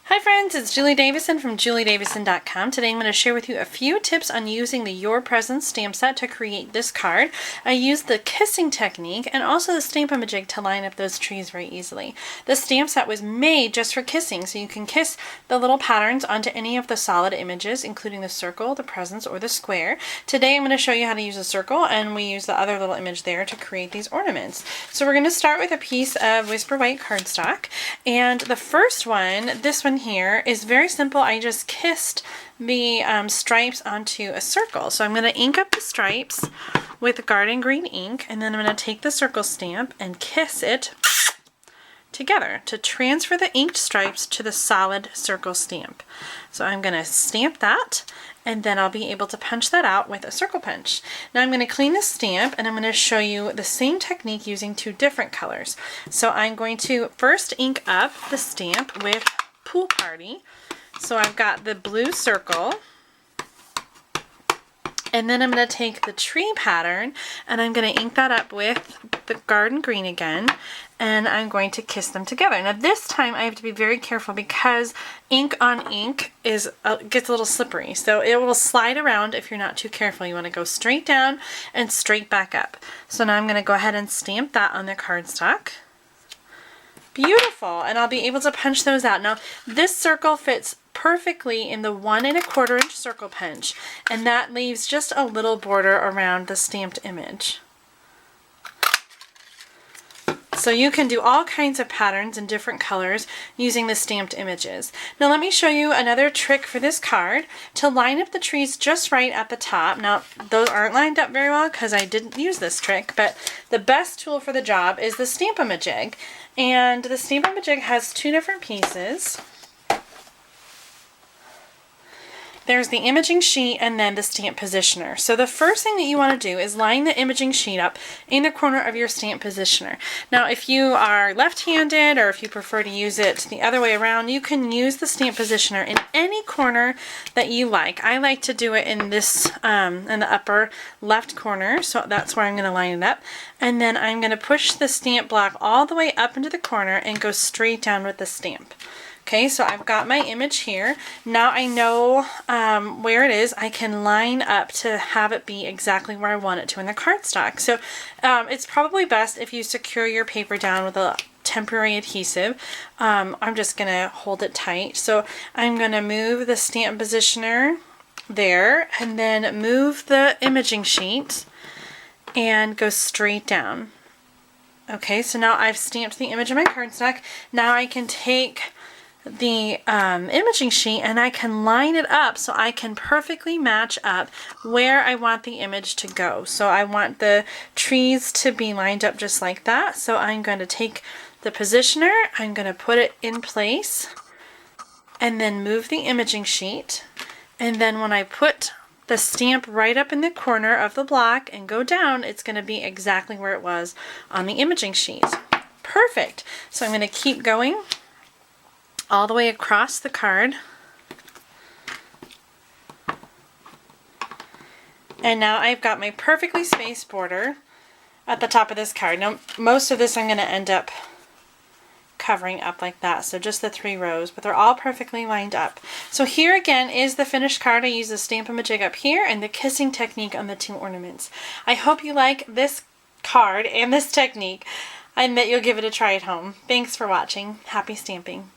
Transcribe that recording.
Hi friends, it's Julie Davison from juliedavison.com. Today I'm going to share with you a few tips on using the Your Presents stamp set to create this card. I used the kissing technique and also the Stamp-A-Majig to line up those trees very easily. The stamp set was made just for kissing, so you can kiss the little patterns onto any of the solid images, including the circle, the presents, or the square. Today I'm going to show you how to use a circle, and we use the other little image there to create these ornaments. So we're going to start with a piece of Whisper White cardstock, and the first one, this one here, is very simple. I just kissed the stripes onto a circle. So I'm going to ink up the stripes with Garden Green ink, and then I'm going to take the circle stamp and kiss it together to transfer the inked stripes to the solid circle stamp. So I'm going to stamp that, and then I'll be able to punch that out with a circle punch. Now I'm going to clean the stamp, and I'm going to show you the same technique using two different colors. So I'm going to first ink up the stamp with Pool Party. So I've got the blue circle, and then I'm going to take the tree pattern and I'm going to ink that up with the Garden Green again, and I'm going to kiss them together. Now this time I have to be very careful because ink on ink gets a little slippery, so it will slide around if you're not too careful. You want to go straight down and straight back up. So now I'm going to go ahead and stamp that on the cardstock. Beautiful, and I'll be able to punch those out. Now this circle fits perfectly in the 1 1/4 inch circle punch, and that leaves just a little border around the stamped image. So you can do all kinds of patterns in different colors using the stamped images. Now let me show you another trick for this card to line up the trees just right at the top. Now those aren't lined up very well because I didn't use this trick, but the best tool for the job is the Stamp-A-Majig. And the Stamp-A-Majig has two different pieces. There's the imaging sheet and then the stamp positioner. So the first thing that you want to do is line the imaging sheet up in the corner of your stamp positioner. Now if you are left-handed, or if you prefer to use it the other way around, you can use the stamp positioner in any corner that you like. I like to do it in this in the upper left corner, so that's where I'm going to line it up. And then I'm going to push the stamp block all the way up into the corner and go straight down with the stamp. Okay, so I've got my image here. Now I know where it is. I can line up to have it be exactly where I want it to in the cardstock. So it's probably best if you secure your paper down with a temporary adhesive. I'm just going to hold it tight. So I'm going to move the stamp positioner there, and then move the imaging sheet and go straight down. Okay, so now I've stamped the image of my cardstock. Now I can take the imaging sheet and I can line it up so I can perfectly match up where I want the image to go. So I want the trees to be lined up just like that. So I'm going to take the positioner, I'm going to put it in place, and then move the imaging sheet. And then when I put the stamp right up in the corner of the block and go down, it's going to be exactly where it was on the imaging sheet. Perfect. So I'm going to keep going all the way across the card. And now I've got my perfectly spaced border at the top of this card. Now most of this I'm going to end up covering up like that, so just the 3 rows, but they're all perfectly lined up. So here again is the finished card. I use the Stamp-A-Majig up here and the kissing technique on the 2 ornaments. I hope you like this card and this technique, and that you'll give it a try at home. Thanks for watching. Happy stamping.